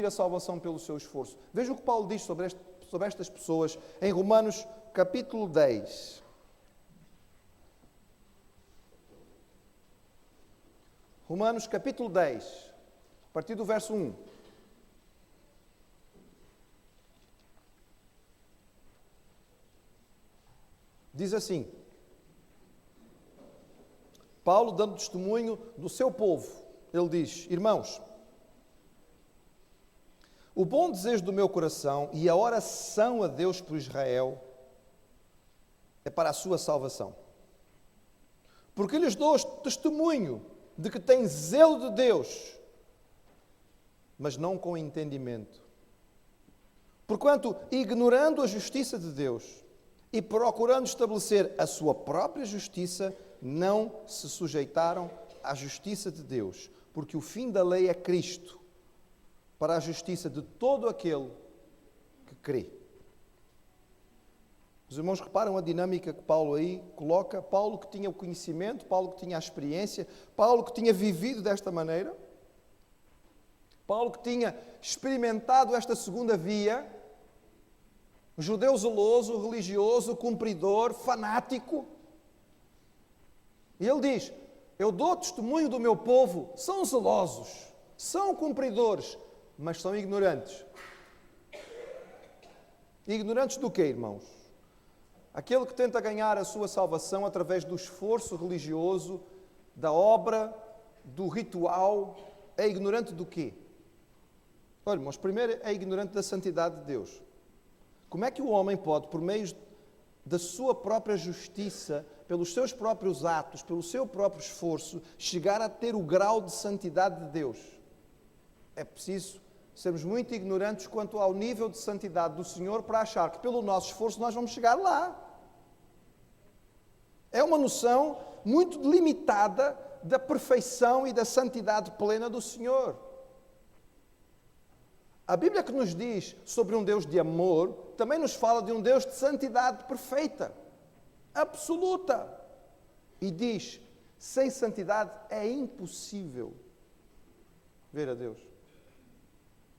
a salvação pelo seu esforço. Veja o que Paulo diz sobre estas pessoas em Romanos capítulo 10. Romanos capítulo 10, a partir do verso 1. Diz assim, Paulo dando testemunho do seu povo, ele diz: irmãos, o bom desejo do meu coração e a oração a Deus por Israel é para a sua salvação. Porque lhes dou testemunho de que têm zelo de Deus, mas não com entendimento. Porquanto, ignorando a justiça de Deus e procurando estabelecer a sua própria justiça, não se sujeitaram à justiça de Deus, porque o fim da lei é Cristo, para a justiça de todo aquele que crê. Os irmãos reparam a dinâmica que Paulo aí coloca. Paulo que tinha o conhecimento, Paulo que tinha a experiência, Paulo que tinha vivido desta maneira, Paulo que tinha experimentado esta segunda via, judeu zeloso, religioso, cumpridor, fanático. E ele diz: eu dou testemunho do meu povo, são zelosos, são cumpridores, mas são ignorantes. Ignorantes do quê, irmãos? Aquele que tenta ganhar a sua salvação através do esforço religioso, da obra, do ritual, é ignorante do quê? Olha, irmãos, primeiro é ignorante da santidade de Deus. Como é que o homem pode, por meio da sua própria justiça, pelos seus próprios atos, pelo seu próprio esforço, chegar a ter o grau de santidade de Deus? É preciso sermos muito ignorantes quanto ao nível de santidade do Senhor para achar que pelo nosso esforço nós vamos chegar lá. É uma noção muito limitada da perfeição e da santidade plena do Senhor. A Bíblia que nos diz sobre um Deus de amor, também nos fala de um Deus de santidade perfeita, absoluta. E diz, sem santidade é impossível ver a Deus.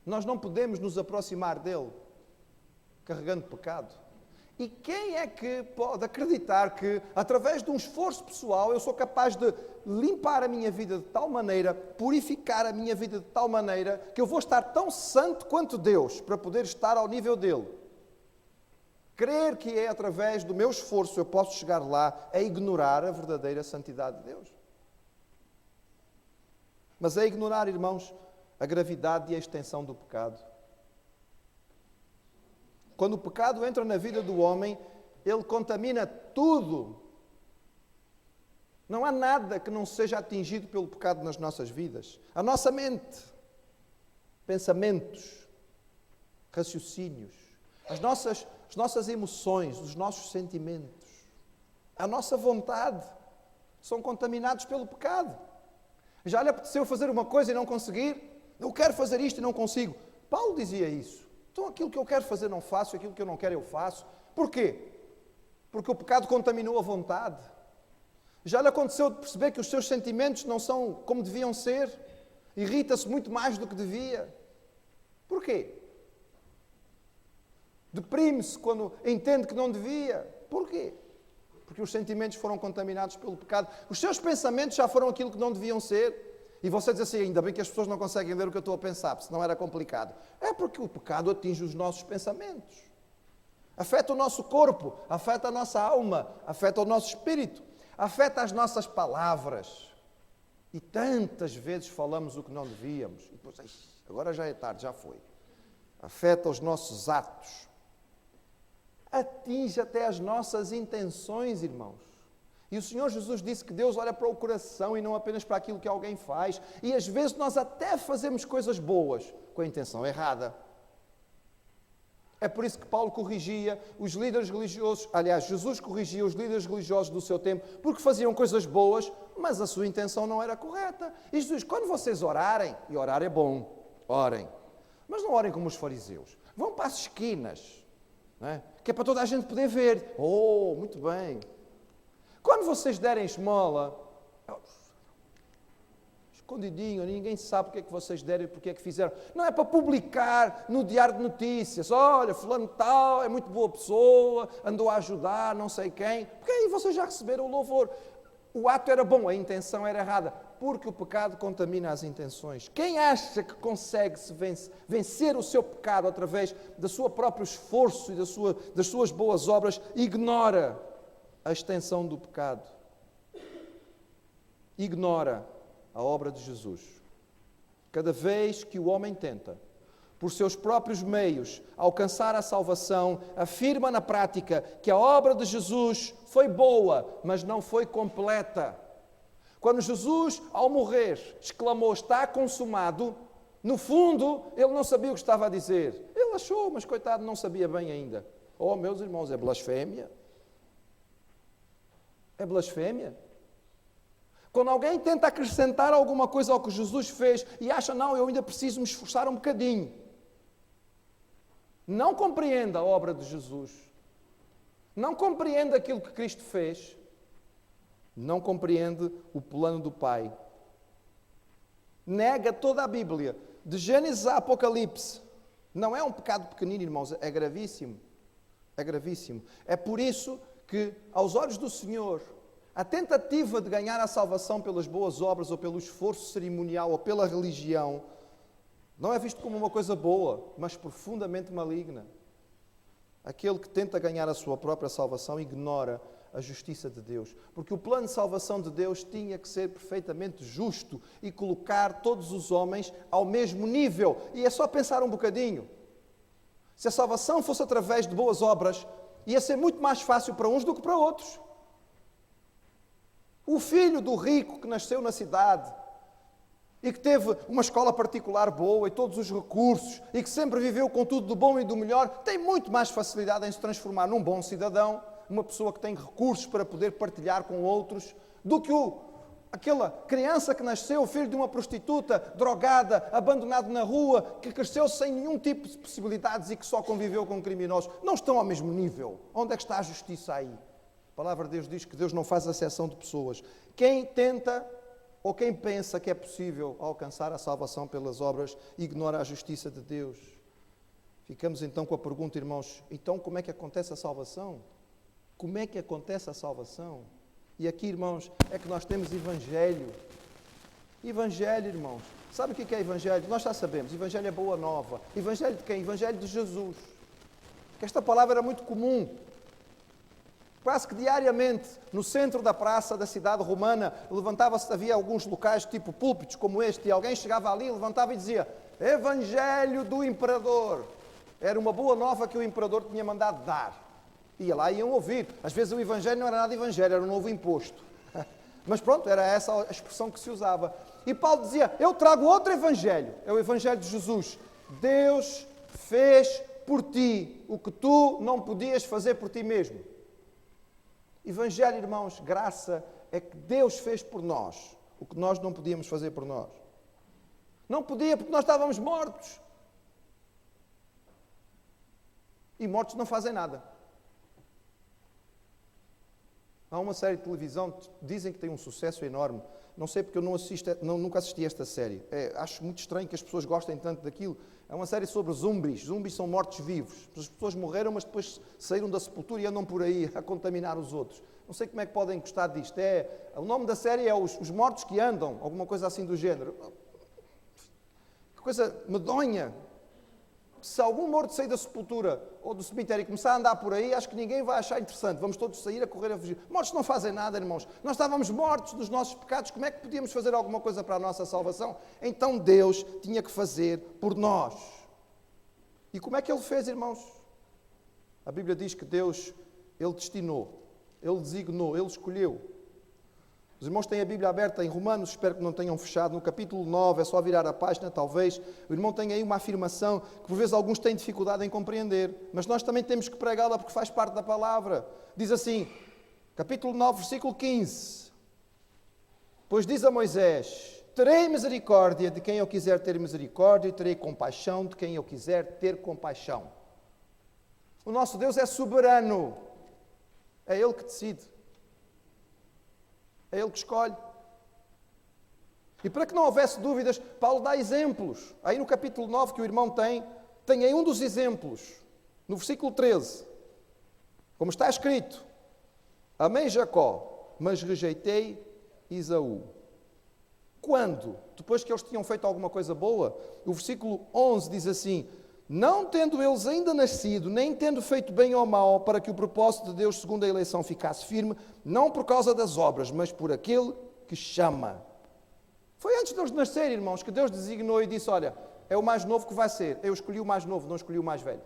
Nós não podemos nos aproximar dele carregando pecado. E quem é que pode acreditar que, através de um esforço pessoal, eu sou capaz de limpar a minha vida de tal maneira, purificar a minha vida de tal maneira, que eu vou estar tão santo quanto Deus, para poder estar ao nível dele? Crer que é através do meu esforço eu posso chegar lá, é ignorar a verdadeira santidade de Deus. Mas é ignorar, irmãos, a gravidade e a extensão do pecado. Quando o pecado entra na vida do homem, ele contamina tudo. Não há nada que não seja atingido pelo pecado nas nossas vidas. A nossa mente, pensamentos, raciocínios, as nossas emoções, os nossos sentimentos, a nossa vontade, são contaminados pelo pecado. Já lhe apeteceu fazer uma coisa e não conseguir? Eu quero fazer isto e não consigo. Paulo dizia isso. Então aquilo que eu quero fazer não faço, aquilo que eu não quero eu faço. Porquê? Porque o pecado contaminou a vontade. Já lhe aconteceu de perceber que os seus sentimentos não são como deviam ser? Irrita-se muito mais do que devia. Porquê? Deprime-se quando entende que não devia. Porquê? Porque os sentimentos foram contaminados pelo pecado. Os seus pensamentos já foram aquilo que não deviam ser. E você diz assim, ainda bem que as pessoas não conseguem ler o que eu estou a pensar, senão era complicado. É porque o pecado atinge os nossos pensamentos. Afeta o nosso corpo, afeta a nossa alma, afeta o nosso espírito, afeta as nossas palavras. E tantas vezes falamos o que não devíamos. E depois, agora já é tarde, já foi. Afeta os nossos atos. Atinge até as nossas intenções, irmãos. E o Senhor Jesus disse que Deus olha para o coração e não apenas para aquilo que alguém faz. E às vezes nós até fazemos coisas boas com a intenção errada. É por isso que Paulo corrigia os líderes religiosos. Aliás, Jesus corrigia os líderes religiosos do seu tempo porque faziam coisas boas, mas a sua intenção não era correta. E Jesus, quando vocês orarem, e orar é bom, orem. Mas não orem como os fariseus. Vão para as esquinas, não é? Que é para toda a gente poder ver. Oh, muito bem. Quando vocês derem esmola, escondidinho, ninguém sabe o que é que vocês deram e porque é que fizeram. Não é para publicar no Diário de Notícias, olha, fulano tal, é muito boa pessoa, andou a ajudar, não sei quem, porque aí vocês já receberam o louvor. O ato era bom, a intenção era errada, porque o pecado contamina as intenções. Quem acha que consegue vencer o seu pecado através do seu próprio esforço e das suas boas obras, ignora a extensão do pecado. Ignora a obra de Jesus. Cada vez que o homem tenta, por seus próprios meios, alcançar a salvação, afirma na prática que a obra de Jesus foi boa, mas não foi completa. Quando Jesus, ao morrer, exclamou, está consumado, no fundo, ele não sabia o que estava a dizer. Ele achou, mas coitado, não sabia bem ainda. Oh, meus irmãos, é blasfémia. É blasfémia. Quando alguém tenta acrescentar alguma coisa ao que Jesus fez e acha, não, eu ainda preciso me esforçar um bocadinho. Não compreende a obra de Jesus. Não compreende aquilo que Cristo fez. Não compreende o plano do Pai. Nega toda a Bíblia, de Gênesis a Apocalipse. Não é um pecado pequenino, irmãos, é gravíssimo. É gravíssimo. É por isso que, aos olhos do Senhor, a tentativa de ganhar a salvação pelas boas obras, ou pelo esforço cerimonial, ou pela religião, não é visto como uma coisa boa, mas profundamente maligna. Aquele que tenta ganhar a sua própria salvação ignora a justiça de Deus. Porque o plano de salvação de Deus tinha que ser perfeitamente justo e colocar todos os homens ao mesmo nível. E é só pensar um bocadinho. Se a salvação fosse através de boas obras, ia ser muito mais fácil para uns do que para outros. O filho do rico que nasceu na cidade e que teve uma escola particular boa e todos os recursos e que sempre viveu com tudo do bom e do melhor, tem muito mais facilidade em se transformar num bom cidadão, uma pessoa que tem recursos para poder partilhar com outros, do que aquela criança que nasceu, filho de uma prostituta, drogada, abandonado na rua, que cresceu sem nenhum tipo de possibilidades e que só conviveu com criminosos. Não estão ao mesmo nível. Onde é que está a justiça aí? A palavra de Deus diz que Deus não faz acepção de pessoas. Quem tenta ou quem pensa que é possível alcançar a salvação pelas obras, ignora a justiça de Deus. Ficamos então com a pergunta, irmãos, então como é que acontece a salvação? Como é que acontece a salvação? E aqui, irmãos, é que nós temos Evangelho. Evangelho, irmãos. Sabe o que é Evangelho? Nós já sabemos, Evangelho é boa nova. Evangelho de quem? Evangelho de Jesus. Que esta palavra era muito comum. Quase que diariamente, no centro da praça da cidade romana, levantava-se, havia alguns locais tipo púlpitos como este, e alguém chegava ali, levantava e dizia, Evangelho do Imperador. Era uma boa nova que o Imperador tinha mandado dar. Ia lá e iam ouvir. Às vezes o Evangelho não era nada Evangelho, era um novo imposto. Mas pronto, era essa a expressão que se usava. E Paulo dizia, eu trago outro Evangelho, é o Evangelho de Jesus. Deus fez por ti o que tu não podias fazer por ti mesmo. Evangelho, irmãos, graça é que Deus fez por nós o que nós não podíamos fazer por nós. Não podia porque nós estávamos mortos. E mortos não fazem nada. Há uma série de televisão, dizem que tem um sucesso enorme. Não sei porque eu nunca assisti a esta série. Acho muito estranho que as pessoas gostem tanto daquilo. É uma série sobre zumbis. Zumbis são mortos-vivos. As pessoas morreram, mas depois saíram da sepultura e andam por aí a contaminar os outros. Não sei como é que podem gostar disto. O nome da série é Os Mortos que Andam, alguma coisa assim do género. Que coisa medonha. Se algum morto sair da sepultura ou do cemitério e começar a andar por aí, acho que ninguém vai achar interessante. Vamos todos sair a correr a fugir. Mortos não fazem nada, irmãos. Nós estávamos mortos dos nossos pecados. Como é que podíamos fazer alguma coisa para a nossa salvação? Então Deus tinha que fazer por nós. E como é que Ele fez, irmãos? A Bíblia diz que Deus, Ele destinou, Ele designou, Ele escolheu. Os irmãos têm a Bíblia aberta em Romanos, espero que não tenham fechado, no capítulo 9, é só virar a página, talvez. O irmão tem aí uma afirmação que por vezes alguns têm dificuldade em compreender, mas nós também temos que pregá-la porque faz parte da palavra. Diz assim, capítulo 9, versículo 15. Pois diz a Moisés, terei misericórdia de quem eu quiser ter misericórdia e terei compaixão de quem eu quiser ter compaixão. O nosso Deus é soberano, é Ele que decide. É Ele que escolhe. E para que não houvesse dúvidas, Paulo dá exemplos. Aí no capítulo 9 que o irmão tem aí um dos exemplos, no versículo 13. Como está escrito: amei Jacó, mas rejeitei Esaú. Quando? Depois que eles tinham feito alguma coisa boa? O versículo 11 diz assim: não tendo eles ainda nascido, nem tendo feito bem ou mal, para que o propósito de Deus segundo a eleição ficasse firme, não por causa das obras, mas por aquele que chama. Foi antes de eles nascerem, irmãos, que Deus designou e disse: olha, é o mais novo que vai ser. Eu escolhi o mais novo, não escolhi o mais velho.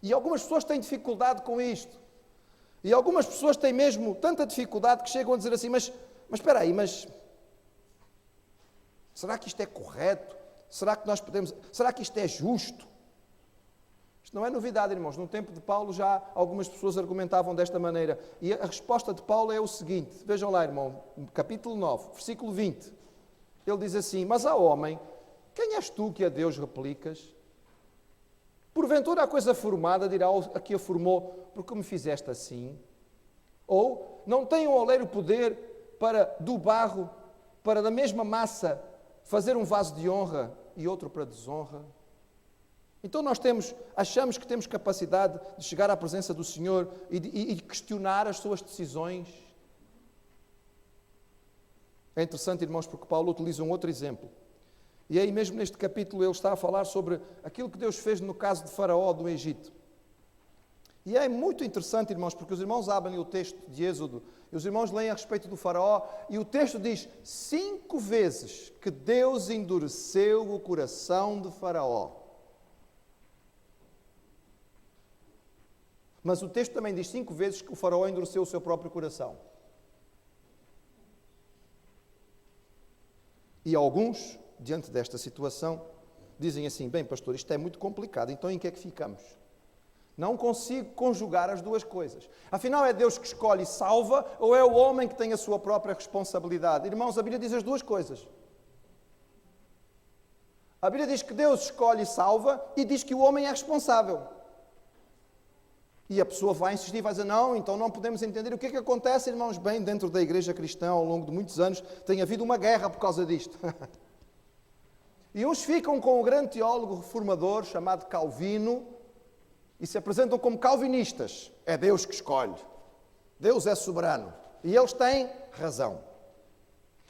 E algumas pessoas têm dificuldade com isto. E algumas pessoas têm mesmo tanta dificuldade que chegam a dizer assim: mas espera aí, mas será que isto é correto? Será que isto é justo? Isto não é novidade, irmãos. No tempo de Paulo já algumas pessoas argumentavam desta maneira. E a resposta de Paulo é o seguinte: vejam lá, irmão, capítulo 9, versículo 20. Ele diz assim: mas ao homem, quem és tu que a Deus replicas? Porventura a coisa formada dirá a que a formou, porque me fizeste assim? Ou não tem o oleiro poder para do barro, para da mesma massa fazer um vaso de honra e outro para desonra? Então nós achamos que temos capacidade de chegar à presença do Senhor e questionar as suas decisões. É interessante, irmãos, porque Paulo utiliza um outro exemplo. E aí mesmo neste capítulo ele está a falar sobre aquilo que Deus fez no caso de Faraó do Egito. E é muito interessante, irmãos, porque os irmãos abrem o texto de Êxodo e os irmãos leem a respeito do Faraó e o texto diz 5 vezes que Deus endureceu o coração de Faraó. Mas o texto também diz 5 vezes que o Faraó endureceu o seu próprio coração. E alguns, diante desta situação, dizem assim: bem, pastor, isto é muito complicado, então em que é que ficamos? Não consigo conjugar as duas coisas. Afinal, é Deus que escolhe e salva, ou é o homem que tem a sua própria responsabilidade? Irmãos, a Bíblia diz as duas coisas. A Bíblia diz que Deus escolhe e salva, e diz que o homem é responsável. E a pessoa vai insistir e vai dizer: não, então não podemos entender. O que é que acontece, irmãos? Bem, dentro da igreja cristã, ao longo de muitos anos, tem havido uma guerra por causa disto. E uns ficam com o grande teólogo reformador chamado Calvino e se apresentam como calvinistas. É Deus que escolhe. Deus é soberano. E eles têm razão.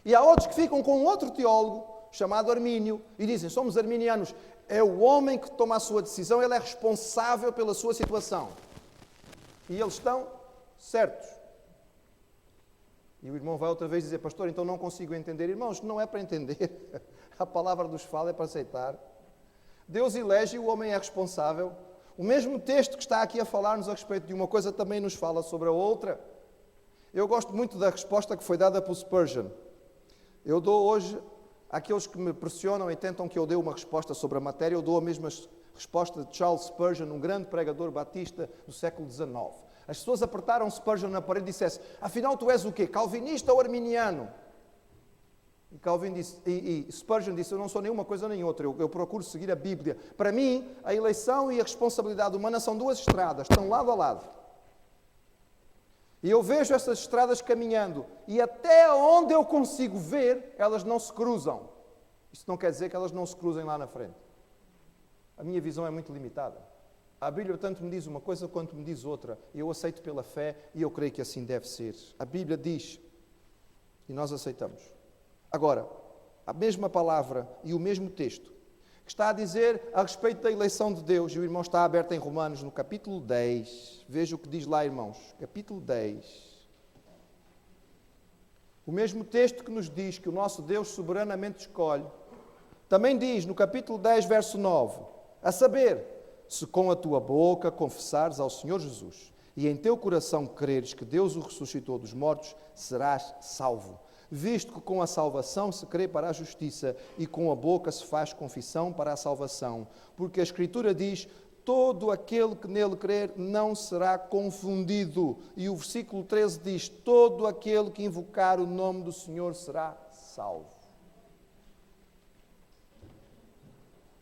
E há outros que ficam com outro teólogo chamado Armínio e dizem: somos arminianos. É o homem que toma a sua decisão, ele é responsável pela sua situação. E eles estão certos. E o irmão vai outra vez dizer: pastor, então não consigo entender. Irmãos, não é para entender. A palavra dos fala é para aceitar. Deus elege e o homem é responsável. O mesmo texto que está aqui a falar-nos a respeito de uma coisa também nos fala sobre a outra. Eu gosto muito da resposta que foi dada por Spurgeon. Eu dou hoje àqueles que me pressionam e tentam que eu dê uma resposta sobre a matéria, eu dou a mesma resposta de Charles Spurgeon, um grande pregador batista do século XIX. As pessoas apertaram Spurgeon na parede e dissessem: afinal tu és o quê? Calvinista ou arminiano? E Spurgeon disse: eu não sou nenhuma coisa nem outra, eu procuro seguir a Bíblia. Para mim, a eleição e a responsabilidade humana são duas estradas, estão lado a lado. E eu vejo essas estradas caminhando, e até onde eu consigo ver, elas não se cruzam. Isso não quer dizer que elas não se cruzem lá na frente. A minha visão é muito limitada. A Bíblia tanto me diz uma coisa quanto me diz outra. Eu aceito pela fé e eu creio que assim deve ser. A Bíblia diz e nós aceitamos. Agora, a mesma palavra e o mesmo texto que está a dizer a respeito da eleição de Deus, e o irmão está aberto em Romanos, no capítulo 10. Veja o que diz lá, irmãos. Capítulo 10. O mesmo texto que nos diz que o nosso Deus soberanamente escolhe, também diz no capítulo 10, verso 9, a saber, se com a tua boca confessares ao Senhor Jesus e em teu coração creres que Deus o ressuscitou dos mortos, serás salvo. Visto que com a salvação se crê para a justiça e com a boca se faz confissão para a salvação. Porque a Escritura diz: todo aquele que nele crer não será confundido. E o versículo 13 diz: todo aquele que invocar o nome do Senhor será salvo.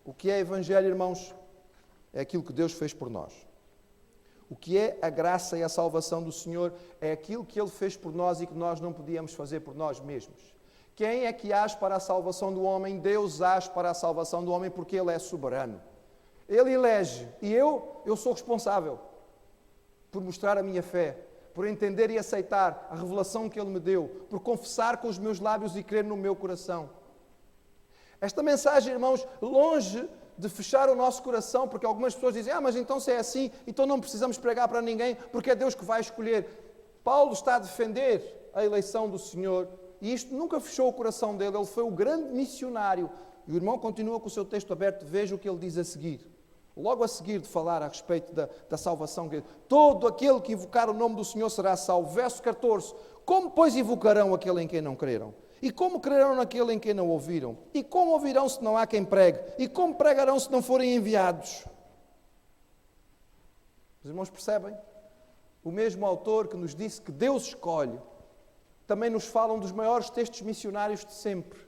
O que é Evangelho, irmãos? É aquilo que Deus fez por nós. O que é a graça e a salvação do Senhor é aquilo que Ele fez por nós e que nós não podíamos fazer por nós mesmos. Quem é que age para a salvação do homem? Deus age para a salvação do homem porque Ele é soberano. Ele elege e eu sou responsável por mostrar a minha fé, por entender e aceitar a revelação que Ele me deu, por confessar com os meus lábios e crer no meu coração. Esta mensagem, irmãos, longe de fechar o nosso coração, porque algumas pessoas dizem, mas então se é assim, então não precisamos pregar para ninguém, porque é Deus que vai escolher. Paulo está a defender a eleição do Senhor, e isto nunca fechou o coração dele, ele foi o grande missionário. E o irmão continua com o seu texto aberto, veja o que ele diz a seguir. Logo a seguir de falar a respeito da salvação. Todo aquele que invocar o nome do Senhor será salvo. Verso 14. Como, pois, invocarão aquele em quem não creram? E como crerão naquele em quem não ouviram? E como ouvirão se não há quem pregue? E como pregarão se não forem enviados? Os irmãos percebem? O mesmo autor que nos disse que Deus escolhe, também nos fala um dos maiores textos missionários de sempre,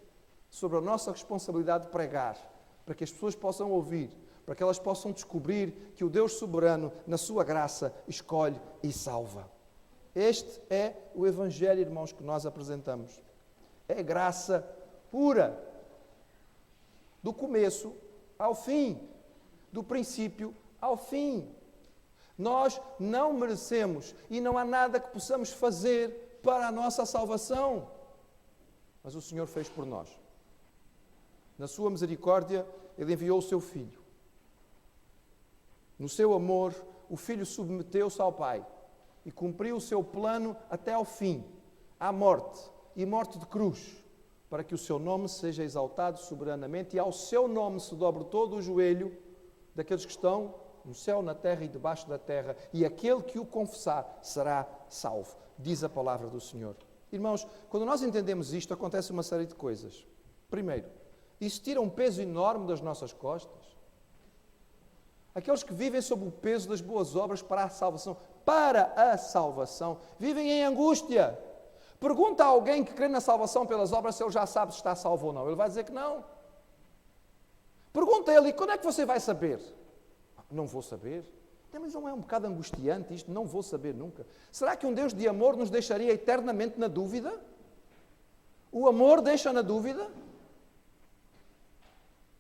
sobre a nossa responsabilidade de pregar, para que as pessoas possam ouvir, para que elas possam descobrir que o Deus soberano, na sua graça, escolhe e salva. Este é o Evangelho, irmãos, que nós apresentamos. É graça pura, do começo ao fim, do princípio ao fim. Nós não merecemos e não há nada que possamos fazer para a nossa salvação, mas o Senhor fez por nós. Na sua misericórdia, Ele enviou o seu Filho. No seu amor, o Filho submeteu-se ao Pai e cumpriu o seu plano até ao fim, à morte, e morte de cruz, para que o seu nome seja exaltado soberanamente e ao seu nome se dobre todo o joelho daqueles que estão no céu, na terra e debaixo da terra, e aquele que o confessar será salvo, diz a palavra do Senhor. Irmãos, quando nós entendemos isto, acontece uma série de coisas. Primeiro, isso tira um peso enorme das nossas costas. Aqueles que vivem sob o peso das boas obras para a salvação, vivem em angústia. Pergunta a alguém que crê na salvação pelas obras se ele já sabe se está salvo ou não. Ele vai dizer que não. Pergunta a ele, e quando é que você vai saber? Não vou saber. Mas não é um bocado angustiante isto? Não vou saber nunca. Será que um Deus de amor nos deixaria eternamente na dúvida? O amor deixa na dúvida?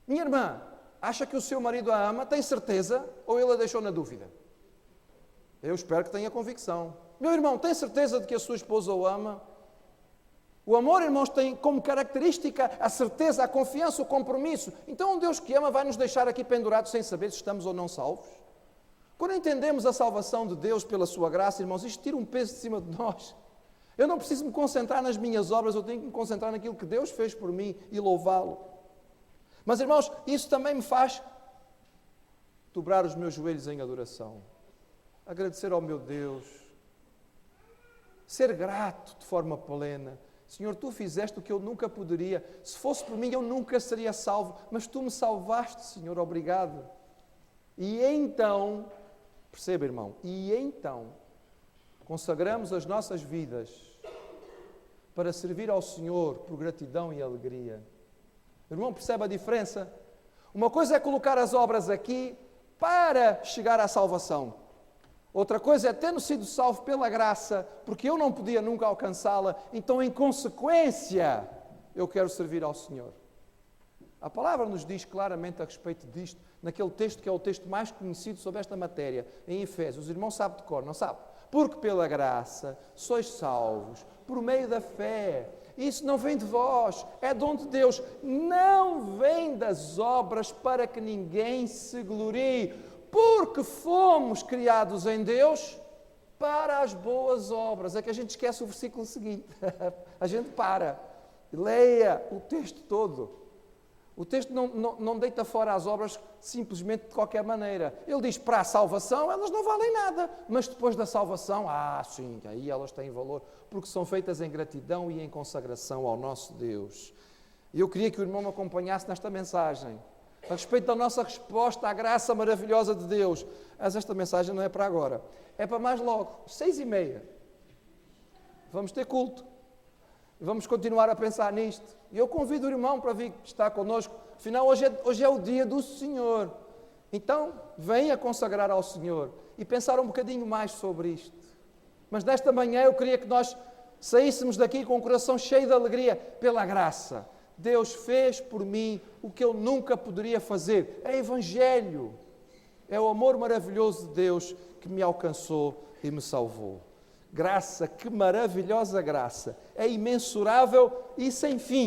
Minha irmã, acha que o seu marido a ama? Tem certeza? Ou ele a deixou na dúvida? Eu espero que tenha convicção. Meu irmão, tem certeza de que a sua esposa o ama? O amor, irmãos, tem como característica a certeza, a confiança, o compromisso. Então um Deus que ama vai nos deixar aqui pendurados sem saber se estamos ou não salvos? Quando entendemos a salvação de Deus pela sua graça, irmãos, isto tira um peso de cima de nós. Eu não preciso me concentrar nas minhas obras, eu tenho que me concentrar naquilo que Deus fez por mim e louvá-lo. Mas, irmãos, isso também me faz dobrar os meus joelhos em adoração, agradecer ao meu Deus, ser grato de forma plena. Senhor, Tu fizeste o que eu nunca poderia. Se fosse por mim, eu nunca seria salvo, mas Tu me salvaste, Senhor, obrigado. E então, perceba, irmão, e então consagramos as nossas vidas para servir ao Senhor por gratidão e alegria. Irmão, percebe a diferença? Uma coisa é colocar as obras aqui para chegar à salvação. Outra coisa é, tendo sido salvo pela graça, porque eu não podia nunca alcançá-la, então, em consequência, eu quero servir ao Senhor. A palavra nos diz claramente a respeito disto, naquele texto que é o texto mais conhecido sobre esta matéria, em Efésios. Os irmãos sabem de cor, não sabem? Porque pela graça sois salvos, por meio da fé. Isso não vem de vós, é dom de Deus. Não vem das obras para que ninguém se glorie, porque fomos criados em Deus para as boas obras. É que a gente esquece o versículo seguinte. A gente para, leia o texto todo. O texto não deita fora as obras simplesmente de qualquer maneira. Ele diz, para a salvação elas não valem nada, mas depois da salvação, sim, aí elas têm valor, porque são feitas em gratidão e em consagração ao nosso Deus. E eu queria que o irmão me acompanhasse nesta mensagem, a respeito da nossa resposta à graça maravilhosa de Deus. Mas esta mensagem não é para agora, é para mais logo, 6h30. Vamos ter culto. Vamos continuar a pensar nisto. E eu convido o irmão para vir estar connosco. Afinal, hoje é o dia do Senhor. Então, venha consagrar ao Senhor e pensar um bocadinho mais sobre isto. Mas nesta manhã eu queria que nós saíssemos daqui com o coração cheio de alegria pela graça. Deus fez por mim o que eu nunca poderia fazer. É Evangelho. É o amor maravilhoso de Deus que me alcançou e me salvou. Graça, que maravilhosa graça. É imensurável e sem fim.